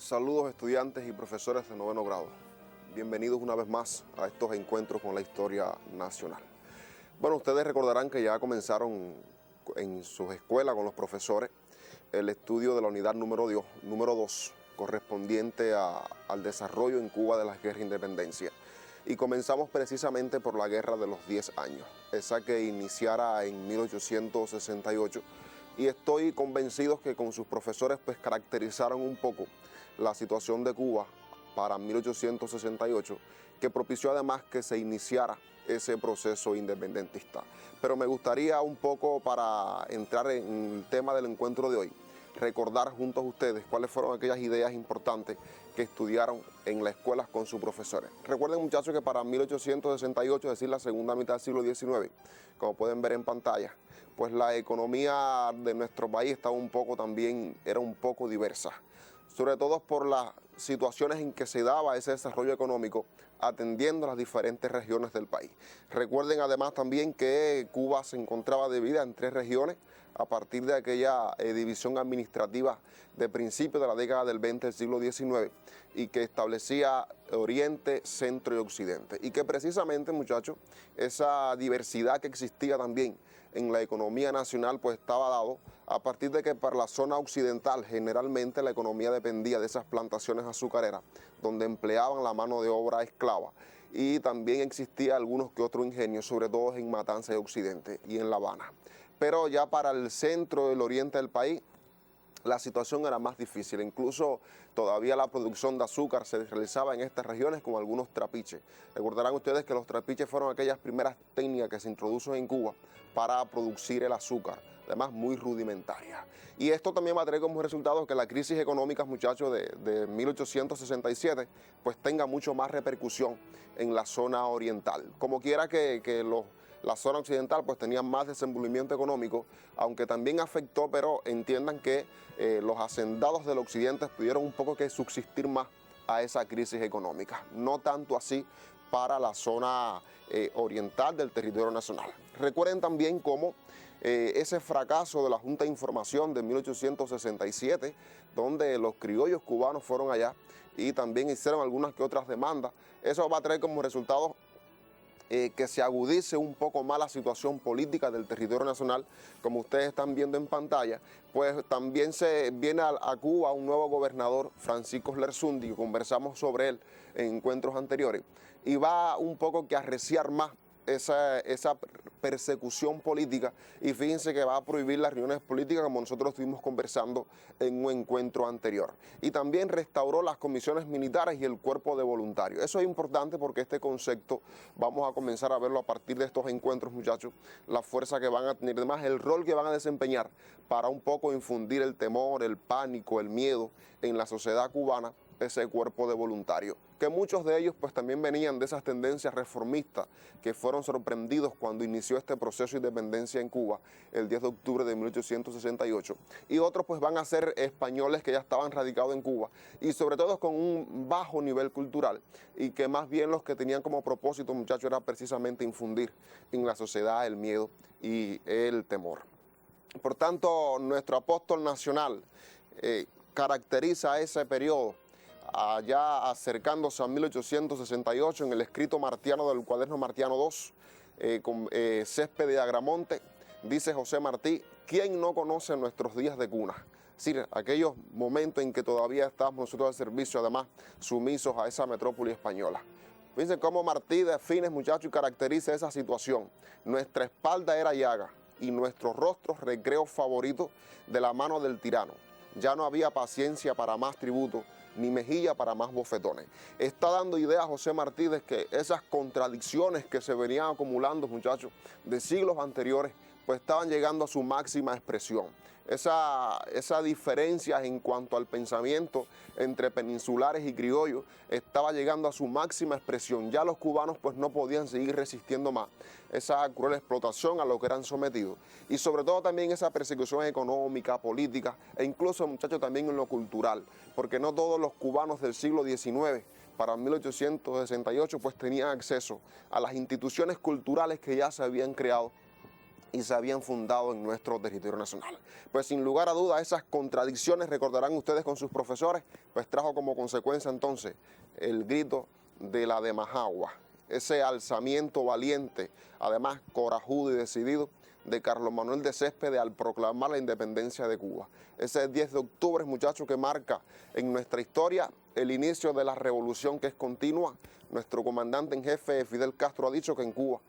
Saludos estudiantes y profesores de noveno grado. Bienvenidos una vez más a estos encuentros con la historia nacional. Bueno, ustedes recordarán que ya comenzaron en sus escuelas con los profesores el estudio de la unidad número 2, correspondiente al desarrollo en Cuba de las guerras de independencia. Y comenzamos precisamente por la Guerra de los 10 años, esa que iniciara en 1868. Y estoy convencido que con sus profesores pues caracterizaron un poco la situación de Cuba para 1868, que propició además que se iniciara ese proceso independentista. Pero me gustaría un poco, para entrar en el tema del encuentro de hoy, recordar junto a ustedes cuáles fueron aquellas ideas importantes que estudiaron en las escuelas con sus profesores. Recuerden, muchachos, que para 1868, es decir, la segunda mitad del siglo XIX, como pueden ver en pantalla, pues la economía de nuestro país era un poco diversa, sobre todo por las situaciones en que se daba ese desarrollo económico atendiendo las diferentes regiones del país. Recuerden además también que Cuba se encontraba dividida en 3 regiones a partir de aquella división administrativa de principios de la década del 20 del siglo XIX y que establecía Oriente, Centro y Occidente. Y que precisamente, muchachos, esa diversidad que existía también en la economía nacional pues estaba dado a partir de que para la zona occidental generalmente la economía dependía de esas plantaciones azucareras donde empleaban la mano de obra esclava, y también existía algunos que otros ingenios, sobre todo en Matanzas y Occidente y en La Habana. Pero ya para el centro y el oriente del país la situación era más difícil. Incluso todavía la producción de azúcar se realizaba en estas regiones con algunos trapiches. Recordarán ustedes que los trapiches fueron aquellas primeras técnicas que se introdujo en Cuba para producir el azúcar, además muy rudimentaria. Y esto también va a traer como resultado que la crisis económica, muchachos, de 1867, pues tenga mucho más repercusión en la zona oriental. Como quiera la zona occidental pues tenía más desenvolvimiento económico, aunque también afectó, pero entiendan que los hacendados del occidente pudieron un poco que subsistir más a esa crisis económica, no tanto así para la zona oriental del territorio nacional. Recuerden también cómo ese fracaso de la Junta de Información de 1867, donde los criollos cubanos fueron allá y también hicieron algunas que otras demandas, eso va a traer como resultado que se agudice un poco más la situación política del territorio nacional. Como ustedes están viendo en pantalla, pues también se viene a Cuba un nuevo gobernador, Francisco Lersundi, que conversamos sobre él en encuentros anteriores, y va un poco que a arreciar más esa persecución política, y fíjense que va a prohibir las reuniones políticas, como nosotros estuvimos conversando en un encuentro anterior, y también restauró las comisiones militares y el cuerpo de voluntarios. Eso es importante porque este concepto vamos a comenzar a verlo a partir de estos encuentros, muchachos, la fuerza que van a tener, además el rol que van a desempeñar para un poco infundir el temor, el pánico, el miedo en la sociedad cubana, ese cuerpo de voluntarios, que muchos de ellos pues también venían de esas tendencias reformistas que fueron sorprendidos cuando inició este proceso de independencia en Cuba el 10 de octubre de 1868, y otros pues van a ser españoles que ya estaban radicados en Cuba y sobre todo con un bajo nivel cultural, y que más bien los que tenían como propósito, muchachos, era precisamente infundir en la sociedad el miedo y el temor. Por tanto, nuestro apóstol nacional caracteriza ese periodo allá acercándose a 1868 en el escrito martiano del cuaderno Martiano II, con Césped de Agramonte. Dice José Martí: ¿quién no conoce nuestros días de cuna? Es decir, aquellos momentos en que todavía estábamos nosotros al servicio, además sumisos a esa metrópoli española. Fíjense cómo Martí define, muchachos, y caracteriza esa situación. Nuestra espalda era llaga y nuestros rostros recreo favorito de la mano del tirano. Ya no había paciencia para más tributo, ni mejilla para más bofetones. Está dando idea José Martí de que esas contradicciones que se venían acumulando, muchachos, de siglos anteriores, pues estaban llegando a su máxima expresión. Esa diferencia en cuanto al pensamiento entre peninsulares y criollos estaba llegando a su máxima expresión. Ya los cubanos pues no podían seguir resistiendo más esa cruel explotación a lo que eran sometidos, y sobre todo también esa persecución económica, política e incluso, muchachos, también en lo cultural, porque no todos los cubanos del siglo XIX para 1868 pues tenían acceso a las instituciones culturales que ya se habían creado y se habían fundado en nuestro territorio nacional. Pues sin lugar a dudas, esas contradicciones, recordarán ustedes con sus profesores, pues trajo como consecuencia entonces el grito de la de Majagua, ese alzamiento valiente, además corajudo y decidido, de Carlos Manuel de Céspedes al proclamar la independencia de Cuba. Ese 10 de octubre, muchachos, que marca en nuestra historia el inicio de la revolución que es continua. Nuestro comandante en jefe, Fidel Castro, ha dicho que en Cuba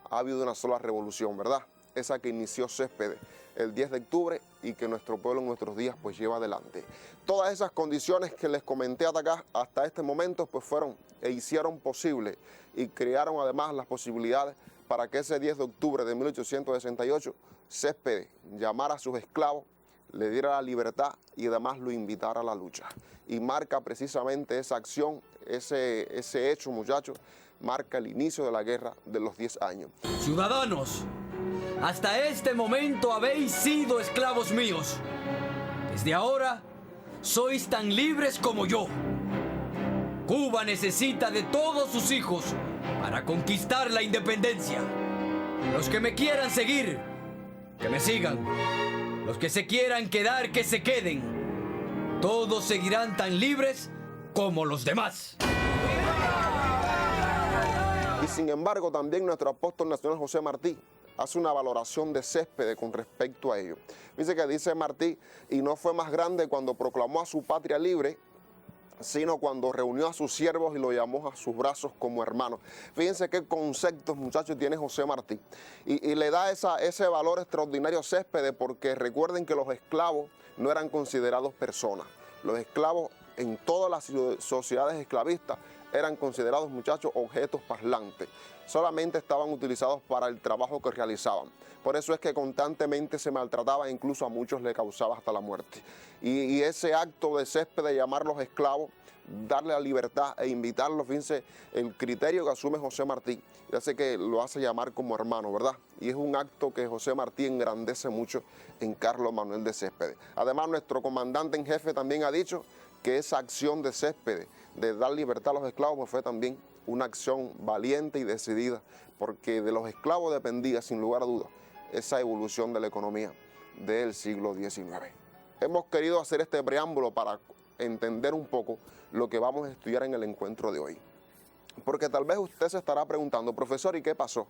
ha habido una sola revolución, ¿verdad? Esa que inició Céspedes el 10 de octubre y que nuestro pueblo en nuestros días pues lleva adelante. Todas esas condiciones que les comenté hasta este momento pues fueron e hicieron posible y crearon además las posibilidades para que ese 10 de octubre de 1868 Céspedes llamara a sus esclavos, le diera la libertad y además lo invitara a la lucha. Y marca precisamente esa acción, ese hecho, muchachos, marca el inicio de la guerra de los 10 años. Ciudadanos, hasta este momento habéis sido esclavos míos. Desde ahora, sois tan libres como yo. Cuba necesita de todos sus hijos para conquistar la independencia. Los que me quieran seguir, que me sigan. Los que se quieran quedar, que se queden. Todos seguirán tan libres como los demás. Y sin embargo, también nuestro apóstol nacional José Martí hace una valoración de Céspedes con respecto a ello. Dice Martí, y no fue más grande cuando proclamó a su patria libre, sino cuando reunió a sus siervos y lo llamó a sus brazos como hermanos. Fíjense qué conceptos, muchachos, tiene José Martí. Y le da ese valor extraordinario a Céspedes, porque recuerden que los esclavos no eran considerados personas. Los esclavos en todas las sociedades esclavistas eran considerados, muchachos, objetos parlantes. Solamente estaban utilizados para el trabajo que realizaban. Por eso es que constantemente se maltrataba e incluso a muchos le causaba hasta la muerte. Y ese acto de Céspedes de llamar a los esclavos, darle la libertad e invitarlos, fíjense el criterio que asume José Martí, ya sé que lo hace llamar como hermano, ¿verdad? Y es un acto que José Martí engrandece mucho en Carlos Manuel de Céspedes. Además, nuestro comandante en jefe también ha dicho que esa acción de Céspedes de dar libertad a los esclavos pues fue también una acción valiente y decidida, porque de los esclavos dependía, sin lugar a dudas, esa evolución de la economía del siglo XIX. Hemos querido hacer este preámbulo para entender un poco lo que vamos a estudiar en el encuentro de hoy. Porque tal vez usted se estará preguntando, profesor, ¿y qué pasó?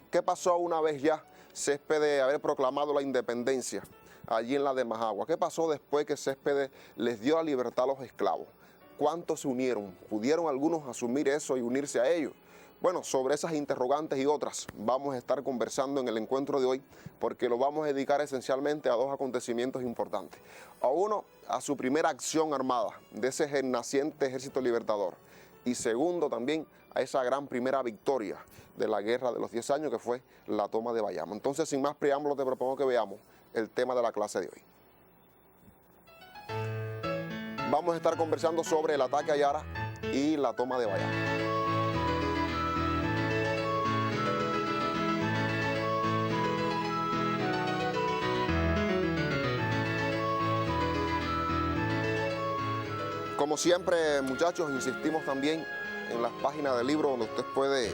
¿Qué pasó una vez ya Céspedes de haber proclamado la independencia allí en la de Majagua? ¿Qué pasó después que Céspedes les dio la libertad a los esclavos? ¿Cuántos se unieron? ¿Pudieron algunos asumir eso y unirse a ellos? Bueno, sobre esas interrogantes y otras vamos a estar conversando en el encuentro de hoy, porque lo vamos a dedicar esencialmente a dos acontecimientos importantes. A uno, a su primera acción armada de ese naciente Ejército Libertador. Y segundo, también a esa gran primera victoria de la Guerra de los 10 años, que fue la toma de Bayamo. Entonces, sin más preámbulos, te propongo que veamos el tema de la clase de hoy. Vamos a estar conversando sobre el ataque a Yara y la toma de Bayamo. Como siempre, muchachos, insistimos también en las páginas del libro donde usted puede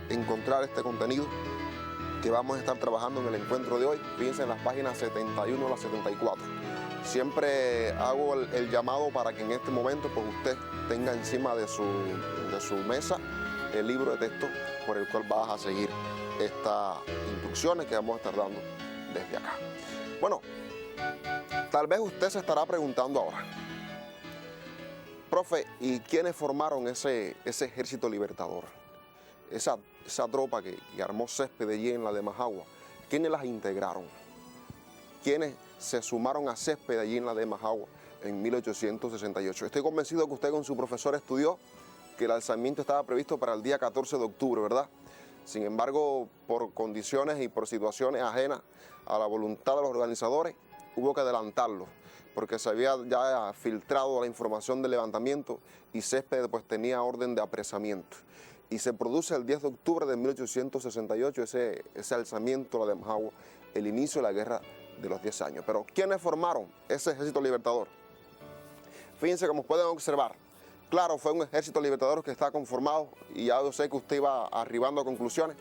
encontrar este contenido que vamos a estar trabajando en el encuentro de hoy. Fíjense en las páginas 71 a las 74. Siempre hago el llamado para que en este momento pues usted tenga encima de su mesa el libro de texto por el cual vas a seguir estas instrucciones que vamos a estar dando desde acá. Bueno, tal vez usted se estará preguntando ahora, profe, ¿y quiénes formaron ese ejército libertador? Esa tropa que armó Céspedes allí en la de Majagua, ¿quiénes las integraron? ¿Quiénes se sumaron a Céspedes allí en la de Majagua en 1868? Estoy convencido que usted con su profesor estudió que el alzamiento estaba previsto para el día 14 de octubre, ¿verdad? Sin embargo, por condiciones y por situaciones ajenas a la voluntad de los organizadores, hubo que adelantarlo, porque se había ya filtrado la información del levantamiento y Céspedes pues tenía orden de apresamiento. Y se produce el 10 de octubre de 1868 ese alzamiento, la de Majagua, el inicio de la guerra de los 10 años. Pero ¿quiénes formaron ese ejército libertador? Fíjense, como pueden observar, claro, fue un ejército libertador que está conformado, y ya yo sé que usted iba arribando a conclusiones,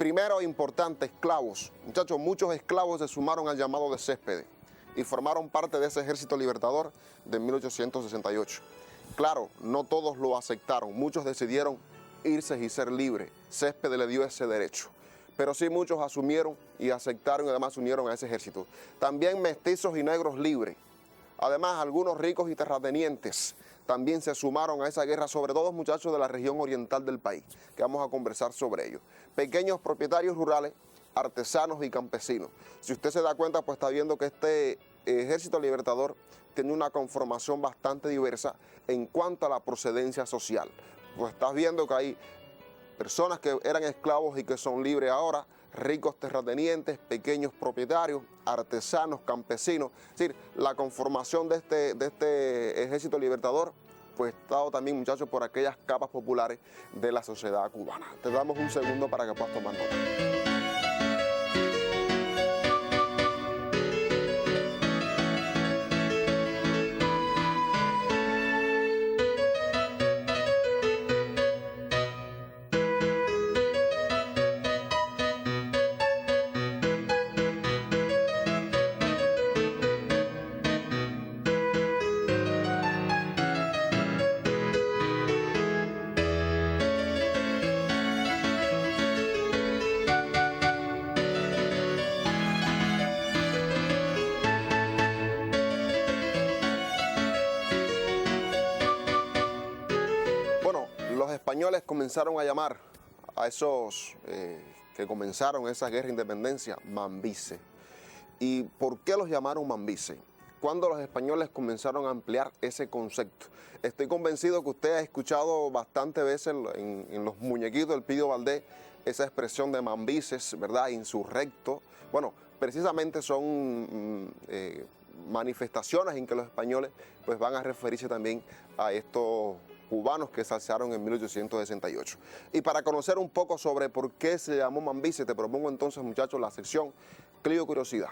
Primero, importante, esclavos. Muchachos, muchos esclavos se sumaron al llamado de Céspedes y formaron parte de ese ejército libertador de 1868. Claro, no todos lo aceptaron, muchos decidieron irse y ser libres. Céspedes le dio ese derecho. Pero sí muchos asumieron y aceptaron y además se unieron a ese ejército. También mestizos y negros libres. Además, algunos ricos y terratenientes también se sumaron a esa guerra, sobre todo muchachos de la región oriental del país, que vamos a conversar sobre ello. Pequeños propietarios rurales, artesanos y campesinos. Si usted se da cuenta, pues está viendo que este ejército libertador tiene una conformación bastante diversa en cuanto a la procedencia social. Pues estás viendo que hay personas que eran esclavos y que son libres ahora, ricos terratenientes, pequeños propietarios, artesanos, campesinos. Es decir, la conformación de este ejército libertador, pues estado también, muchachos, por aquellas capas populares de la sociedad cubana. Te damos un segundo para que puedas tomar nota. Los españoles comenzaron a llamar a esos que comenzaron esa guerra de independencia mambises. ¿Y por qué los llamaron mambises? Cuando los españoles comenzaron a ampliar ese concepto. Estoy convencido que usted ha escuchado bastantes veces en los muñequitos del Pidio Valdés esa expresión de mambises, ¿verdad? Insurrecto. Bueno, precisamente son manifestaciones en que los españoles pues, van a referirse también a estos cubanos que se alzaron en 1868. Y para conocer un poco sobre por qué se llamó mambises, te propongo entonces, muchachos, la sección Clio Curiosidad.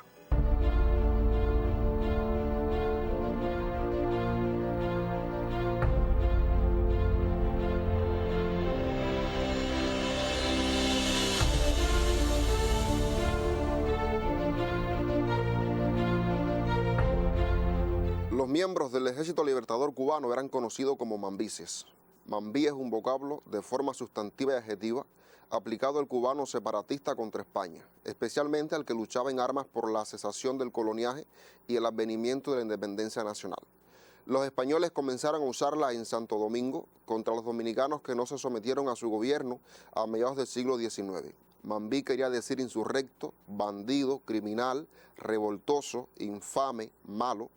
Los miembros del Ejército Libertador Cubano eran conocidos como mambises. Mambí es un vocablo de forma sustantiva y adjetiva aplicado al cubano separatista contra España, especialmente al que luchaba en armas por la cesación del coloniaje y el advenimiento de la independencia nacional. Los españoles comenzaron a usarla en Santo Domingo contra los dominicanos que no se sometieron a su gobierno a mediados del siglo XIX. Mambí quería decir insurrecto, bandido, criminal, revoltoso, infame, malo.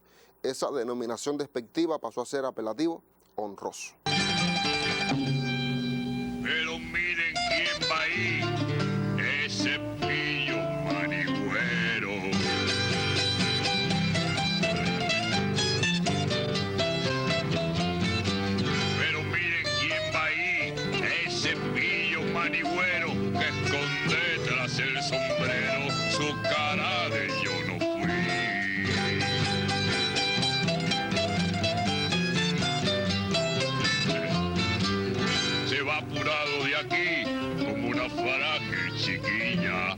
Esa denominación despectiva pasó a ser apelativo honroso. Pero miren quién va ahí, ese pillo manigüero. Pero miren quién va ahí, ese pillo manigüero que esconde tras el sombrero su cara de yo no fui. Apurado de aquí como una faraje chiquilla.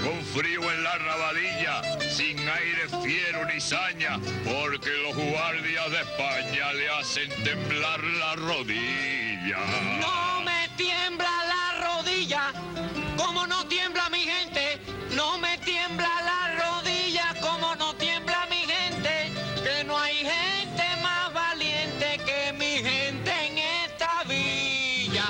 Con frío en la rabadilla, sin aire fiero ni saña, porque los guardias de España le hacen temblar la rodilla. No me tiembla la rodilla, como no tiembla mi gente. No me tiembla la rodilla, como no tiembla mi gente. Que no hay gente más valiente que mi gente en esta villa.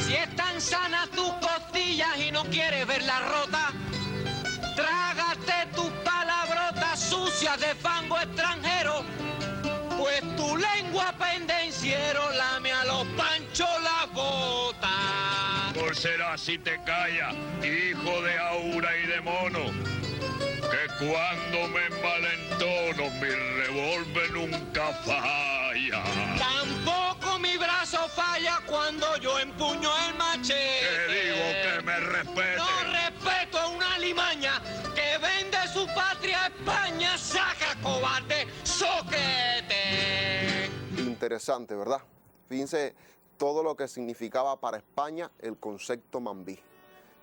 Si están sanas tus costillas y no quieres verlas rotas, trágate tus palabrotas sucias de fango extranjero. Pues tu lengua pendenciero lame a los panchos la bota. Por ser así te calla, hijo de aura y de mono, que cuando me envalentono mi revólver nunca falla. Tampoco mi brazo falla cuando yo empuño el machete. Te digo que me respete. No respeto a una limaña que ven España, saca cobarde, soquete. Interesante, ¿verdad? Fíjense todo lo que significaba para España el concepto mambí.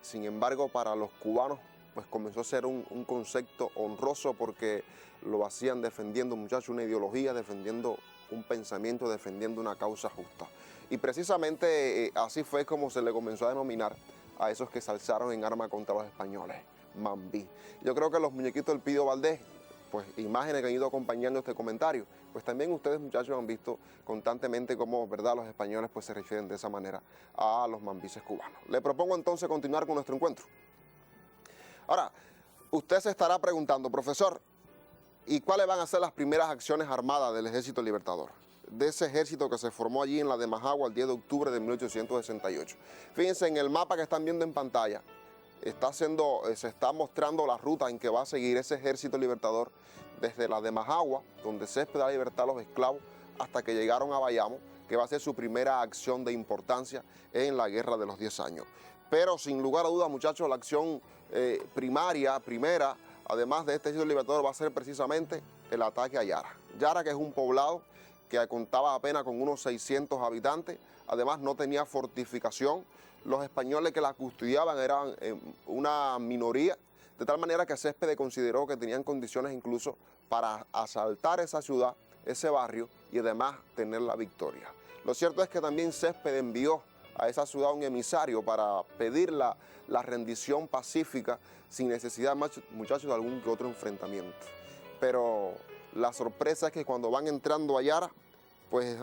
Sin embargo, para los cubanos, pues comenzó a ser un concepto honroso porque lo hacían defendiendo, muchachos, una ideología, defendiendo un pensamiento, defendiendo una causa justa. Y precisamente así fue como se le comenzó a denominar a esos que se alzaron en armas contra los españoles, mambí. Yo creo que los muñequitos del Pío Valdés, pues imágenes que han ido acompañando este comentario, pues también ustedes, muchachos, han visto constantemente cómo, ¿verdad?, los españoles pues se refieren de esa manera a los mambíes cubanos. Le propongo entonces continuar con nuestro encuentro. Ahora, usted se estará preguntando, profesor, ¿y cuáles van a ser las primeras acciones armadas del Ejército Libertador? De ese ejército que se formó allí en la de Majagua el 10 de octubre de 1868. Fíjense, en el mapa que están viendo en pantalla, se está mostrando la ruta en que va a seguir ese Ejército Libertador desde la de Majagua, donde Céspedes da libertad a los esclavos, hasta que llegaron a Bayamo, que va a ser su primera acción de importancia en la Guerra de los 10 años. Pero sin lugar a dudas, muchachos, la acción primera, además de este Ejército Libertador, va a ser precisamente el ataque a Yara. Yara, que es un poblado que contaba apenas con unos 600 habitantes, además no tenía fortificación. Los españoles que la custodiaban eran una minoría, de tal manera que Céspedes consideró que tenían condiciones incluso para asaltar esa ciudad, ese barrio, y además tener la victoria. Lo cierto es que también Céspedes envió a esa ciudad un emisario para pedir la rendición pacífica sin necesidad, muchachos, de algún que otro enfrentamiento. Pero la sorpresa es que cuando van entrando a Yara, pues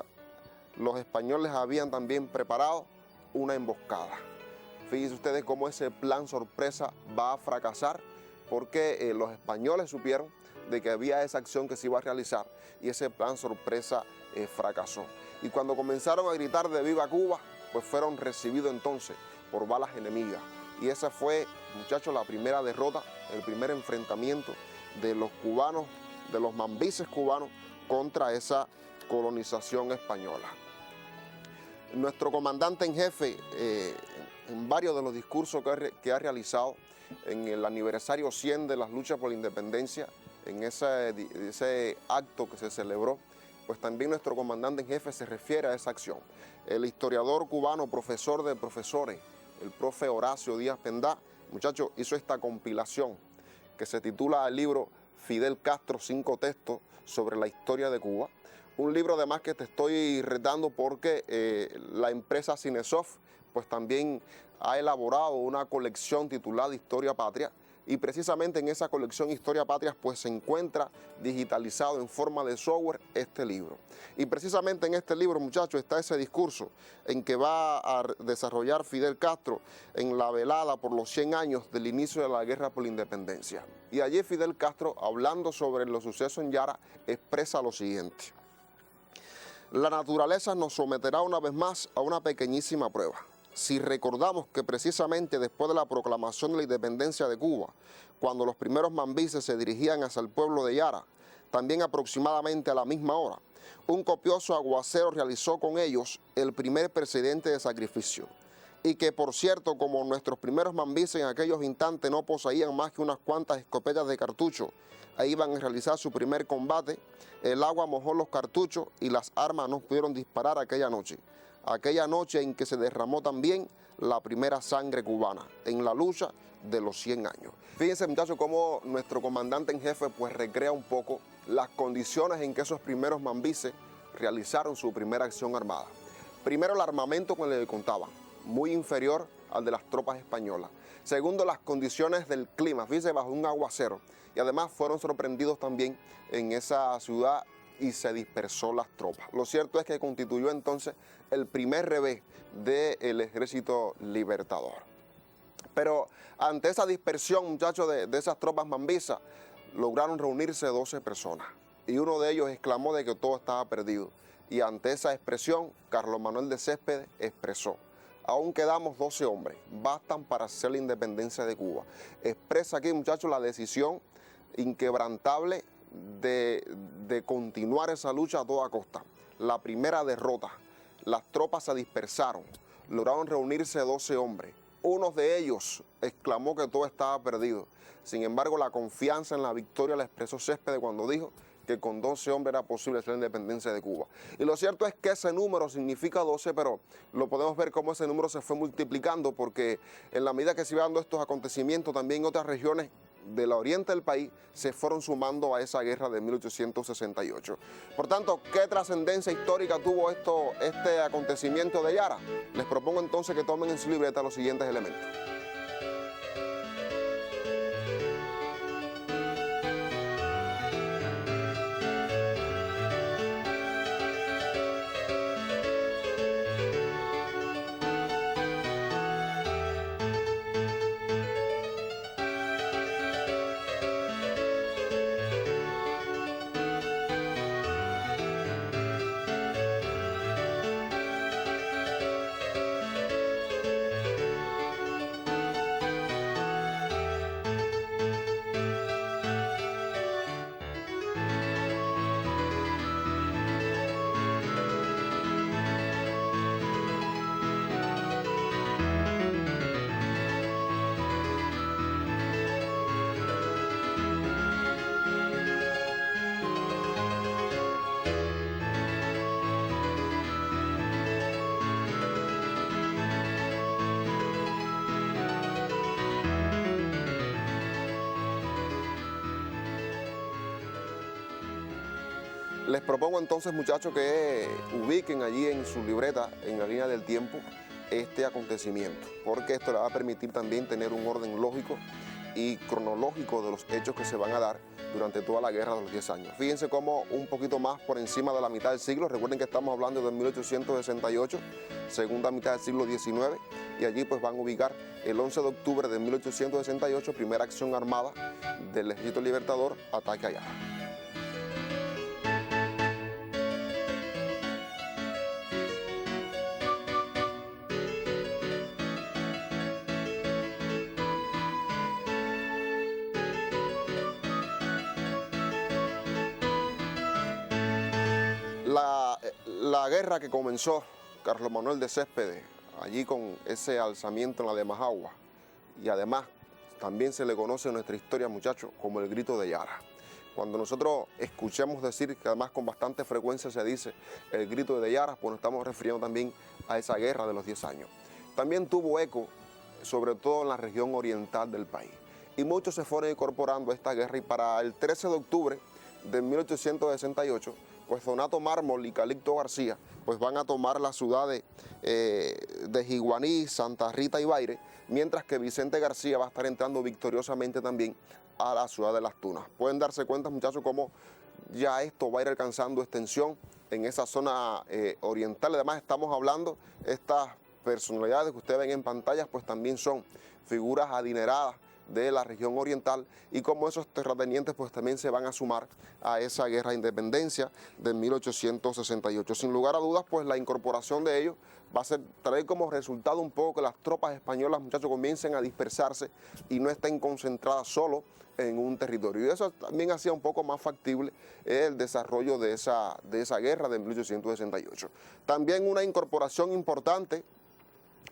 los españoles habían también preparado una emboscada. Fíjense ustedes cómo ese plan sorpresa va a fracasar, porque los españoles supieron de que había esa acción que se iba a realizar y ese plan sorpresa fracasó. Y cuando comenzaron a gritar de viva Cuba, pues fueron recibidos entonces por balas enemigas. Y esa fue, muchachos, la primera derrota, el primer enfrentamiento de los cubanos, de los mambíes cubanos contra esa colonización española. Nuestro comandante en jefe, en varios de los discursos que ha realizado en el aniversario 100 de las luchas por la independencia, en ese acto que se celebró, pues también nuestro comandante en jefe se refiere a esa acción. El historiador cubano, profesor de profesores, el profe Horacio Díaz Pendá, muchachos, hizo esta compilación que se titula el libro Fidel Castro, 5 textos sobre la historia de Cuba. Un libro además que te estoy retando porque la empresa Cinesoft pues también ha elaborado una colección titulada Historia Patria, y precisamente en esa colección Historia Patria pues se encuentra digitalizado en forma de software este libro. Y precisamente en este libro, muchachos, está ese discurso en que va a desarrollar Fidel Castro en la velada por los 100 años del inicio de la guerra por la independencia. Y allí Fidel Castro, hablando sobre los sucesos en Yara, expresa lo siguiente: la naturaleza nos someterá una vez más a una pequeñísima prueba. Si recordamos que precisamente después de la proclamación de la independencia de Cuba, cuando los primeros mambíes se dirigían hacia el pueblo de Yara, también aproximadamente a la misma hora, un copioso aguacero realizó con ellos el primer precedente de sacrificio. Y que, por cierto, como nuestros primeros mambíes en aquellos instantes no poseían más que unas cuantas escopetas de cartucho, ahí iban a realizar su primer combate, el agua mojó los cartuchos y las armas no pudieron disparar aquella noche en que se derramó también la primera sangre cubana en la lucha de los 100 años. Fíjense, muchachos, cómo nuestro comandante en jefe pues recrea un poco las condiciones en que esos primeros mambíes realizaron su primera acción armada. Primero, el armamento con el que contaban, muy inferior al de las tropas españolas. Segundo, las condiciones del clima, fíjense, bajo un aguacero. Y además fueron sorprendidos también en esa ciudad y se dispersó las tropas. Lo cierto es que constituyó entonces el primer revés del Ejército Libertador. Pero ante esa dispersión, muchachos, de esas tropas mambisas, lograron reunirse 12 personas. Y uno de ellos exclamó de que todo estaba perdido. Y ante esa expresión, Carlos Manuel de Céspedes expresó: aún quedamos 12 hombres, bastan para hacer la independencia de Cuba. Expresa aquí, muchachos, la decisión inquebrantable de continuar esa lucha a toda costa. La primera derrota, las tropas se dispersaron, lograron reunirse 12 hombres, uno de ellos exclamó que todo estaba perdido. Sin embargo, la confianza en la victoria la expresó Céspedes cuando dijo que con 12 hombres era posible hacer la independencia de Cuba. Y lo cierto es que ese número significa 12, pero lo podemos ver cómo ese número se fue multiplicando, porque en la medida que se iban dando estos acontecimientos, también otras regiones del oriente del país se fueron sumando a esa guerra de 1868. Por tanto, ¿qué trascendencia histórica tuvo este acontecimiento de Yara? Les propongo entonces que tomen en su libreta los siguientes elementos. Les propongo entonces, muchachos, que ubiquen allí en su libreta, en la línea del tiempo, este acontecimiento, porque esto le va a permitir también tener un orden lógico y cronológico de los hechos que se van a dar durante toda la guerra de los 10 años. Fíjense cómo un poquito más por encima de la mitad del siglo, recuerden que estamos hablando de 1868, segunda mitad del siglo XIX, y allí pues van a ubicar el 11 de octubre de 1868, primera acción armada del Ejército Libertador, ataque a Yara. La guerra que comenzó Carlos Manuel de Céspedes, allí con ese alzamiento en la de Majagua, y además también se le conoce en nuestra historia, muchachos, como el grito de Yara. Cuando nosotros escuchamos decir, que además con bastante frecuencia se dice el grito de Yara, pues nos estamos refiriendo también a esa guerra de los 10 años. También tuvo eco, sobre todo en la región oriental del país, y muchos se fueron incorporando a esta guerra, y para el 13 de octubre de 1868, pues Donato Mármol y Calixto García pues van a tomar las ciudades de Jiguaní, Santa Rita y Baire, mientras que Vicente García va a estar entrando victoriosamente también a la ciudad de Las Tunas. Pueden darse cuenta, muchachos, cómo ya esto va a ir alcanzando extensión en esa zona oriental. Además, estamos hablando, estas personalidades que ustedes ven en pantallas, pues también son figuras adineradas de la región oriental, y como esos terratenientes pues también se van a sumar a esa guerra de independencia de 1868. Sin lugar a dudas, pues la incorporación de ellos va a traer como resultado un poco que las tropas españolas, muchachos, comiencen a dispersarse y no estén concentradas solo en un territorio. Y eso también hacía un poco más factible el desarrollo de esa guerra de 1868. También una incorporación importante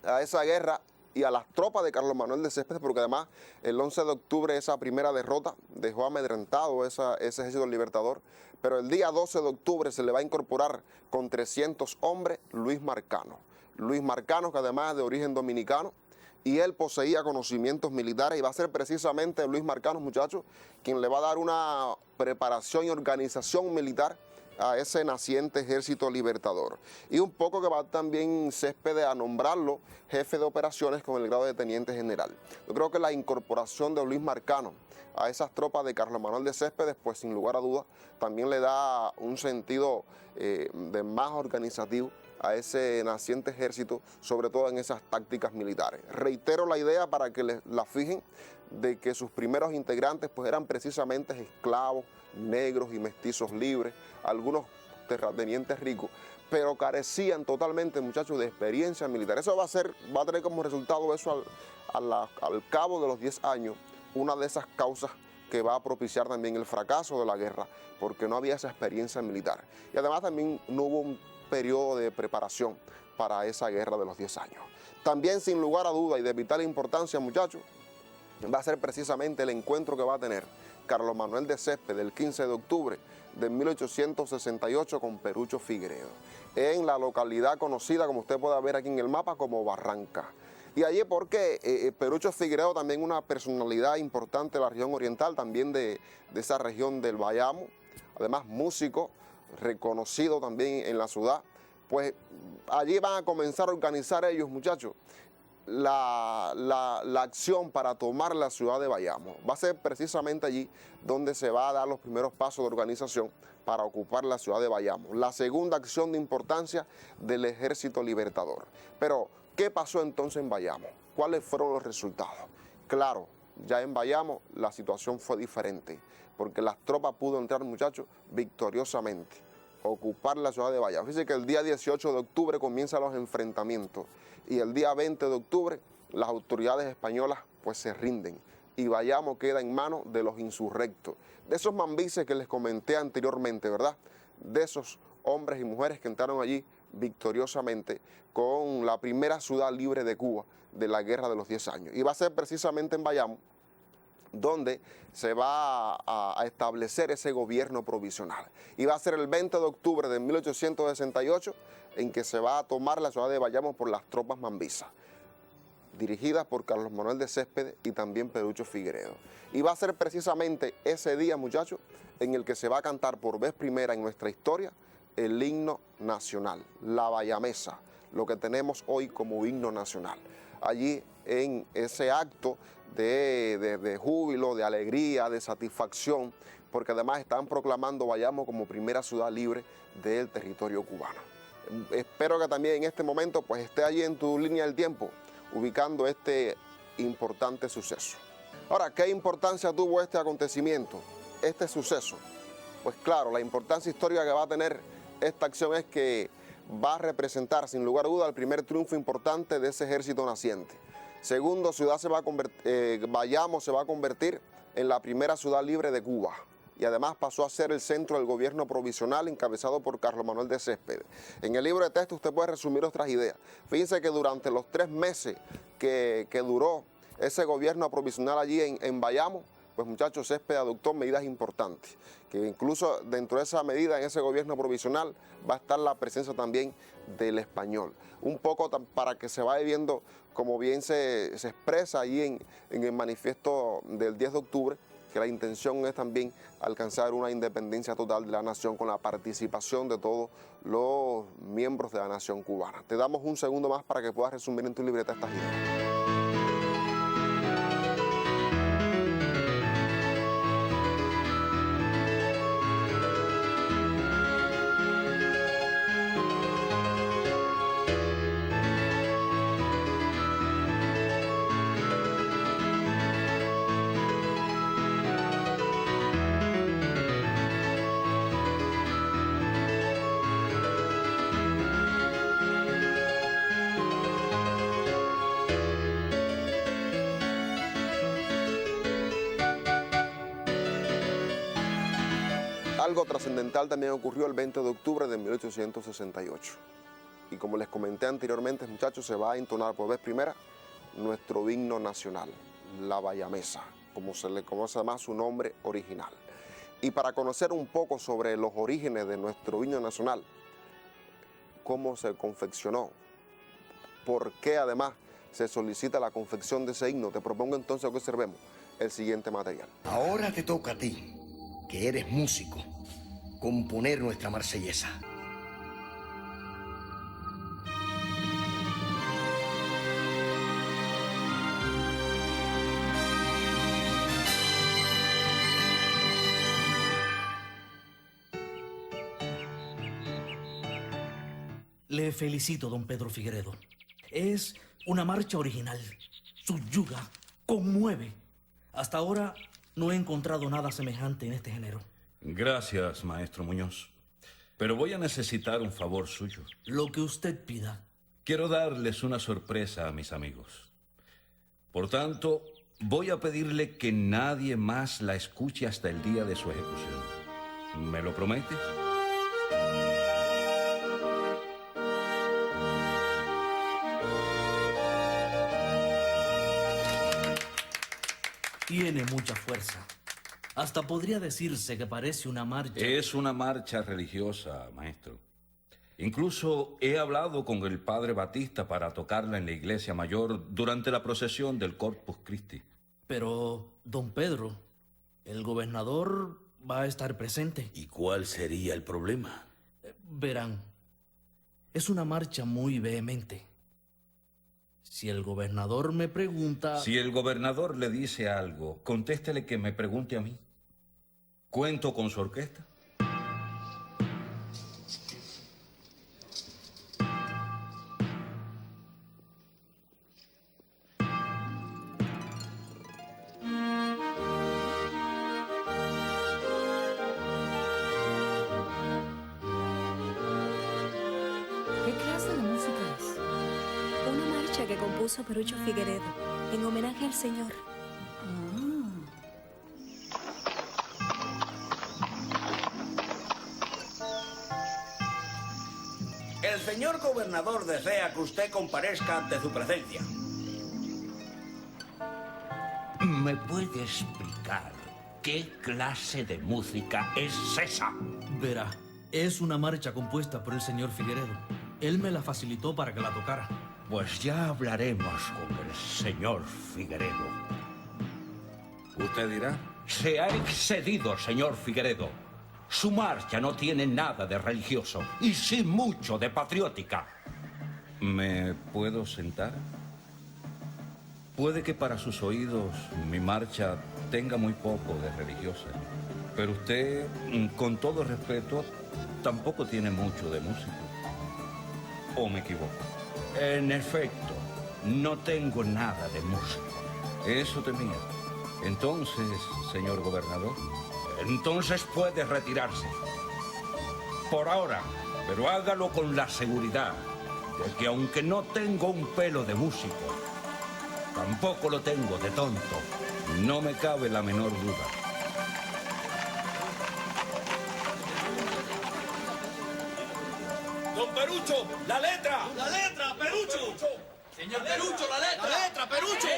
a esa guerra y a las tropas de Carlos Manuel de Céspedes, porque además el 11 de octubre esa primera derrota dejó amedrentado ese ejército libertador, pero el día 12 de octubre se le va a incorporar con 300 hombres Luis Marcano. Luis Marcano, que además es de origen dominicano, y él poseía conocimientos militares, y va a ser precisamente Luis Marcano, muchachos, quien le va a dar una preparación y organización militar a ese naciente ejército libertador. Y un poco que va también Céspedes a nombrarlo jefe de operaciones con el grado de teniente general. Yo creo que la incorporación de Luis Marcano a esas tropas de Carlos Manuel de Céspedes, pues sin lugar a dudas, también le da un sentido de más organizativo a ese naciente ejército, sobre todo en esas tácticas militares. Reitero la idea para que la fijen, de que sus primeros integrantes pues eran precisamente esclavos, negros y mestizos libres, algunos terratenientes ricos, pero carecían totalmente, muchachos, de experiencia militar. Eso va a tener como resultado eso al cabo de los 10 años, una de esas causas que va a propiciar también el fracaso de la guerra, porque no había esa experiencia militar. Y además también no hubo un periodo de preparación para esa guerra de los 10 años. También, sin lugar a duda y de vital importancia, muchachos, va a ser precisamente el encuentro que va a tener Carlos Manuel de Céspedes el 15 de octubre de 1868 con Perucho Figueredo, en la localidad conocida, como usted puede ver aquí en el mapa, como Barranca. Y allí porque Perucho Figueredo también una personalidad importante de la región oriental, también de esa región del Bayamo, además músico, reconocido también en la ciudad, pues allí van a comenzar a organizar ellos, muchachos, la acción para tomar la ciudad de Bayamo. Va a ser precisamente allí donde se va a dar los primeros pasos de organización para ocupar la ciudad de Bayamo. La segunda acción de importancia del Ejército Libertador. Pero, ¿qué pasó entonces en Bayamo? ¿Cuáles fueron los resultados? Claro, ya en Bayamo la situación fue diferente, porque las tropas pudo entrar, muchachos, victoriosamente, ocupar la ciudad de Bayamo. Fíjense que el día 18 de octubre comienzan los enfrentamientos y el día 20 de octubre las autoridades españolas pues se rinden y Bayamo queda en manos de los insurrectos, de esos mambises que les comenté anteriormente, ¿verdad? De esos hombres y mujeres que entraron allí victoriosamente con la primera ciudad libre de Cuba de la Guerra de los 10 años. Y va a ser precisamente en Bayamo donde se va a establecer ese gobierno provisional. Y va a ser el 20 de octubre de 1868 en que se va a tomar la ciudad de Bayamo por las tropas mambisas, dirigidas por Carlos Manuel de Céspedes y también Perucho Figueredo. Y va a ser precisamente ese día, muchachos, en el que se va a cantar por vez primera en nuestra historia el himno nacional, la bayamesa, lo que tenemos hoy como himno nacional. Allí en ese acto de júbilo, de alegría, de satisfacción, porque además están proclamando Bayamo como primera ciudad libre del territorio cubano. Espero que también en este momento pues esté allí en tu línea del tiempo, ubicando este importante suceso. Ahora, ¿qué importancia tuvo este acontecimiento, este suceso? Pues claro, la importancia histórica que va a tener esta acción es que va a representar, sin lugar a duda, el primer triunfo importante de ese ejército naciente. Segundo, Bayamo se va a convertir en la primera ciudad libre de Cuba y además pasó a ser el centro del gobierno provisional encabezado por Carlos Manuel de Céspedes. En el libro de texto usted puede resumir otras ideas. Fíjense que durante los 3 meses que duró ese gobierno provisional allí en Bayamo, pues muchachos, Céspedes adoptó medidas importantes, que incluso dentro de esa medida, en ese gobierno provisional, va a estar la presencia también del español. Un poco para que se vaya viendo, como bien se expresa ahí en el manifiesto del 10 de octubre, que la intención es también alcanzar una independencia total de la nación con la participación de todos los miembros de la nación cubana. Te damos un segundo más para que puedas resumir en tu libreta estas ideas. Algo trascendental también ocurrió el 20 de octubre de 1868. Y como les comenté anteriormente, muchachos, se va a entonar por vez primera nuestro himno nacional, la bayamesa, como se le conoce además su nombre original. Y para conocer un poco sobre los orígenes de nuestro himno nacional, cómo se confeccionó, por qué además se solicita la confección de ese himno, te propongo entonces que observemos el siguiente material. Ahora te toca a ti, que eres músico, componer nuestra marsellesa. Le felicito, don Pedro Figueredo. Es una marcha original. Subyuga, conmueve. Hasta ahora no he encontrado nada semejante en este género. Gracias, maestro Muñoz. Pero voy a necesitar un favor suyo. Lo que usted pida. Quiero darles una sorpresa a mis amigos. Por tanto, voy a pedirle que nadie más la escuche hasta el día de su ejecución. ¿Me lo promete? Tiene mucha fuerza. Hasta podría decirse que parece una marcha. Es una marcha religiosa, maestro. Incluso he hablado con el padre Batista para tocarla en la iglesia mayor durante la procesión del Corpus Christi. Pero, don Pedro, el gobernador va a estar presente. ¿Y cuál sería el problema? Verán, es una marcha muy vehemente. Si el gobernador me pregunta... Si el gobernador le dice algo, contéstele que me pregunte a mí. ¿Cuento con su orquesta? ¿Qué clase de música es? Una marcha que compuso Perucho Figueredo en homenaje al Señor. El señor gobernador desea que usted comparezca ante su presencia. ¿Me puede explicar qué clase de música es esa? Verá, es una marcha compuesta por el señor Figueredo. Él me la facilitó para que la tocara. Pues ya hablaremos con el señor Figueredo. ¿Usted dirá? Se ha excedido, señor Figueredo. Su marcha no tiene nada de religioso y sí mucho de patriótica. ¿Me puedo sentar? Puede que para sus oídos mi marcha tenga muy poco de religiosa, pero usted, con todo respeto, tampoco tiene mucho de músico. ¿O me equivoco? En efecto, no tengo nada de músico. Eso temía. Entonces, señor gobernador... Entonces puede retirarse. Por ahora, pero hágalo con la seguridad de que aunque no tengo un pelo de músico, tampoco lo tengo de tonto. No me cabe la menor duda. ¡Don Perucho! ¡La letra! ¡La letra, Perucho! ¡Señor Perucho, la letra! ¡La letra, Perucho!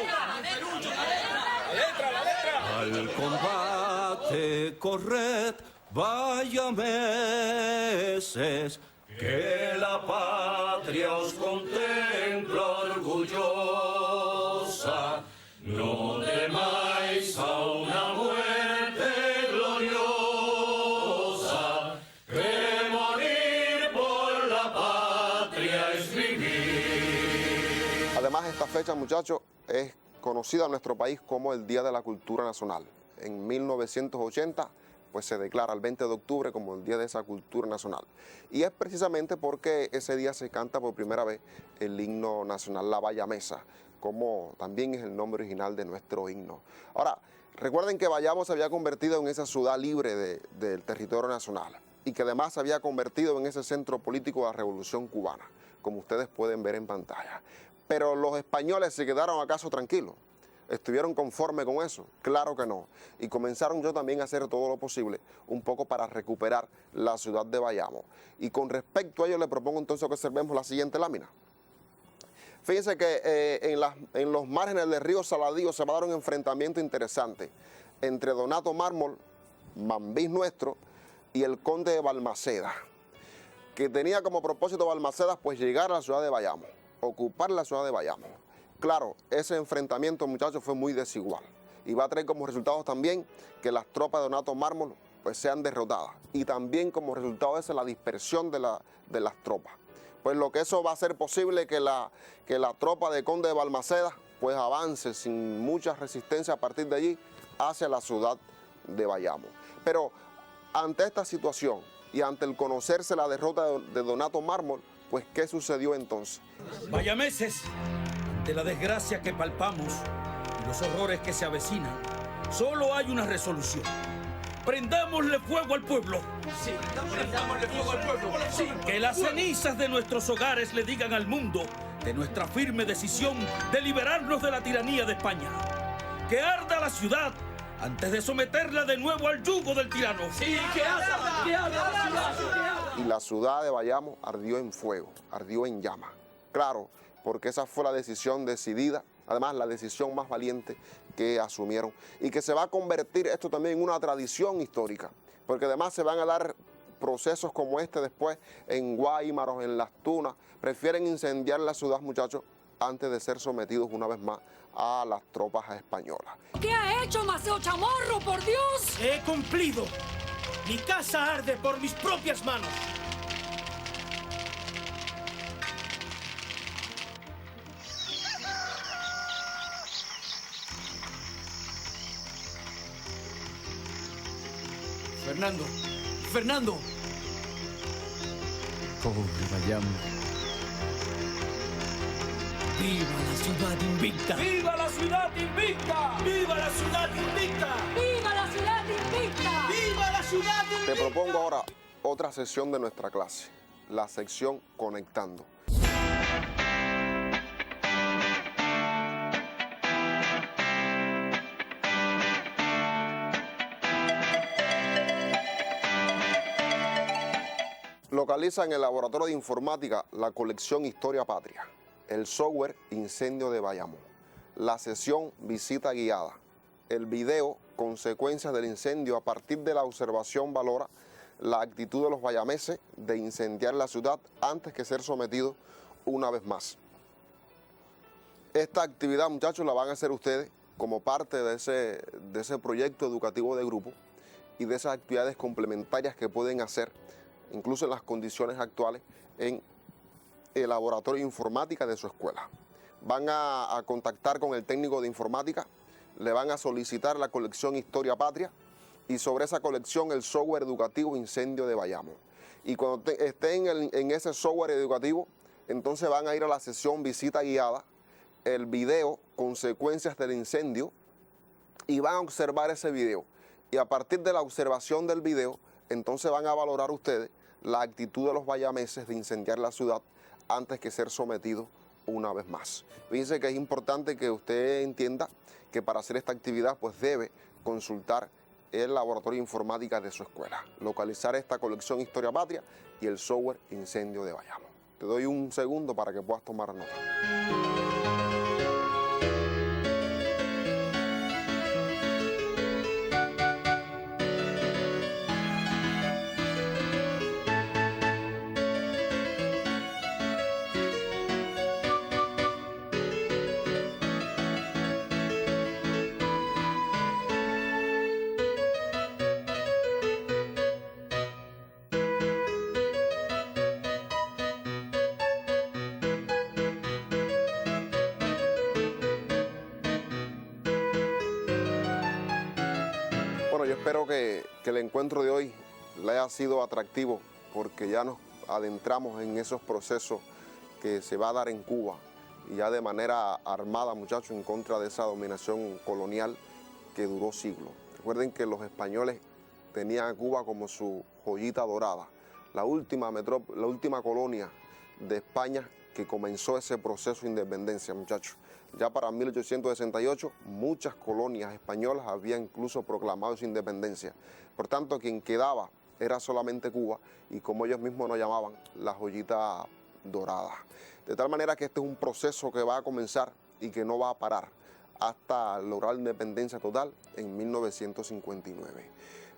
¡Perucho, la letra! ¡La letra, la letra! Al combate corred, vaya meses, que la patria os contempla orgullosa. No temáis a una muerte gloriosa, que morir por la patria es vivir. Además, esta fecha, muchachos, es conocida en nuestro país como el Día de la Cultura Nacional. En 1980, pues se declara el 20 de octubre como el Día de esa Cultura Nacional. Y es precisamente porque ese día se canta por primera vez el himno nacional, la Bayamesa, como también es el nombre original de nuestro himno. Ahora, recuerden que Bayamo se había convertido en esa ciudad libre del territorio nacional y que además se había convertido en ese centro político de la Revolución Cubana, como ustedes pueden ver en pantalla. Pero los españoles se quedaron acaso tranquilos. ¿Estuvieron conformes con eso? Claro que no. Y comenzaron yo también a hacer todo lo posible, un poco para recuperar la ciudad de Bayamo. Y con respecto a ello, le propongo entonces que observemos la siguiente lámina. Fíjense que en los márgenes del río Saladillo se va a dar un enfrentamiento interesante entre Donato Mármol, Mambís nuestro, y el conde de Balmaceda, que tenía como propósito Balmaceda pues llegar a la ciudad de Bayamo, ocupar la ciudad de Bayamo. Claro, ese enfrentamiento, muchachos, fue muy desigual y va a traer como resultado también que las tropas de Donato Mármol pues sean derrotadas y también como resultado de eso la dispersión de las tropas. Pues lo que eso va a hacer posible que la tropa de Conde de Balmaceda pues avance sin mucha resistencia a partir de allí hacia la ciudad de Bayamo. Pero ante esta situación y ante el conocerse la derrota de Donato Mármol, pues ¿qué sucedió entonces? Bayameses, ante la desgracia que palpamos y los horrores que se avecinan, solo hay una resolución. ¡Prendámosle fuego al pueblo! Sí, prendámosle fuego al pueblo. Sí. Que las cenizas de nuestros hogares le digan al mundo de nuestra firme decisión de liberarnos de la tiranía de España. Que arda la ciudad antes de someterla de nuevo al yugo del tirano. Sí, que arda la ciudad. Y la ciudad de Bayamo ardió en fuego, ardió en llama. Claro, porque esa fue la decisión decidida, además la decisión más valiente que asumieron, y que se va a convertir esto también en una tradición histórica, porque además se van a dar procesos como este después en Guáimaros, en Las Tunas. Prefieren incendiar la ciudad, muchachos, antes de ser sometidos una vez más a las tropas españolas. ¿Qué ha hecho Maceo Chamorro, por Dios? He cumplido. Mi casa arde por mis propias manos. Fernando, Fernando. Pobre Bayamo. ¡Viva la ciudad invicta! ¡Viva la ciudad invicta! ¡Viva la ciudad invicta! ¡Viva la ciudad invicta! ¡Viva la ciudad invicta! Te propongo ahora otra sesión de nuestra clase, la sección Conectando. Localiza en el laboratorio de informática la colección Historia Patria, el software Incendio de Bayamo, la sesión Visita Guiada, el video Consecuencias del Incendio. A partir de la observación valora la actitud de los bayameses de incendiar la ciudad antes que ser sometidos una vez más. Esta actividad, muchachos, la van a hacer ustedes como parte de ese proyecto educativo de grupo y de esas actividades complementarias que pueden hacer, incluso en las condiciones actuales, en el laboratorio de informática de su escuela. Van a contactar con el técnico de informática, le van a solicitar la colección Historia Patria y sobre esa colección el software educativo Incendio de Bayamo. Y cuando estén en ese software educativo, entonces van a ir a la sesión Visita Guiada, el video Consecuencias del Incendio, y van a observar ese video. Y a partir de la observación del video, entonces van a valorar ustedes la actitud de los bayameses de incendiar la ciudad antes que ser sometidos una vez más. Fíjense que es importante que usted entienda que para hacer esta actividad pues debe consultar el laboratorio de informática de su escuela, localizar esta colección Historia Patria y el software Incendio de Bayamo. Te doy un segundo para que puedas tomar nota. Bueno, yo espero que el encuentro de hoy le haya sido atractivo, porque ya nos adentramos en esos procesos que se va a dar en Cuba y ya de manera armada, muchachos, en contra de esa dominación colonial que duró siglos. Recuerden que los españoles tenían a Cuba como su joyita dorada, la última colonia de España que comenzó ese proceso de independencia, muchachos. Ya para 1868 muchas colonias españolas habían incluso proclamado su independencia. Por tanto, quien quedaba era solamente Cuba y, como ellos mismos nos llamaban, la joyita dorada. De tal manera que este es un proceso que va a comenzar y que no va a parar hasta lograr la independencia total en 1959.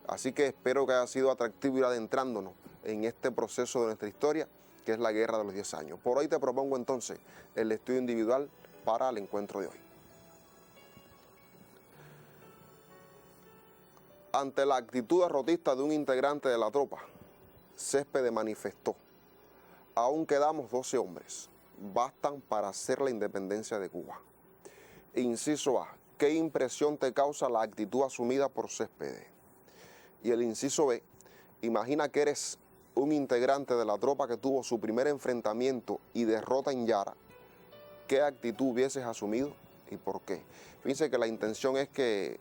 Así que espero que haya sido atractivo ir adentrándonos en este proceso de nuestra historia, que es la Guerra de los 10 años. Por hoy te propongo entonces el estudio individual para el encuentro de hoy. Ante la actitud derrotista de un integrante de la tropa, Céspedes manifestó: aún quedamos 12 hombres, bastan para hacer la independencia de Cuba. Inciso A: ¿qué impresión te causa la actitud asumida por Céspedes? Y el inciso B: imagina que eres un integrante de la tropa que tuvo su primer enfrentamiento y derrota en Yara. ¿Qué actitud hubieses asumido y por qué? Fíjense que la intención es que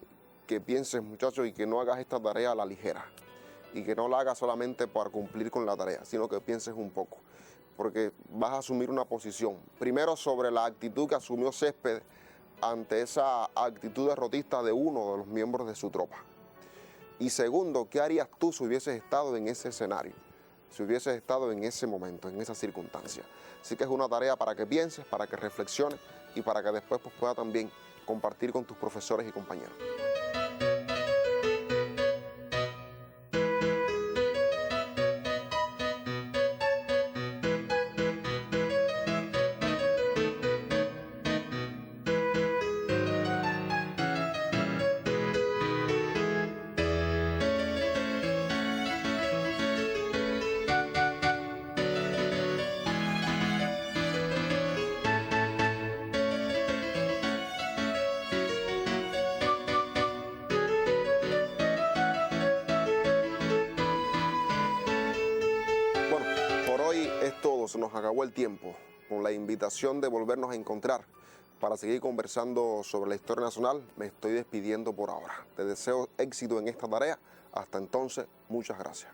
pienses, muchachos, y que no hagas esta tarea a la ligera. Y que no la hagas solamente para cumplir con la tarea, sino que pienses un poco. Porque vas a asumir una posición. Primero, sobre la actitud que asumió Céspedes ante esa actitud derrotista de uno de los miembros de su tropa. Y segundo, ¿qué harías tú si hubieses estado en ese escenario? si hubieses estado en ese momento, en esa circunstancia. Así que es una tarea para que pienses, para que reflexiones y para que después pues, puedas también compartir con tus profesores y compañeros. Se nos acabó el tiempo. Con la invitación de volvernos a encontrar para seguir conversando sobre la historia nacional, me estoy despidiendo por ahora. Te deseo éxito en esta tarea. Hasta entonces, muchas gracias.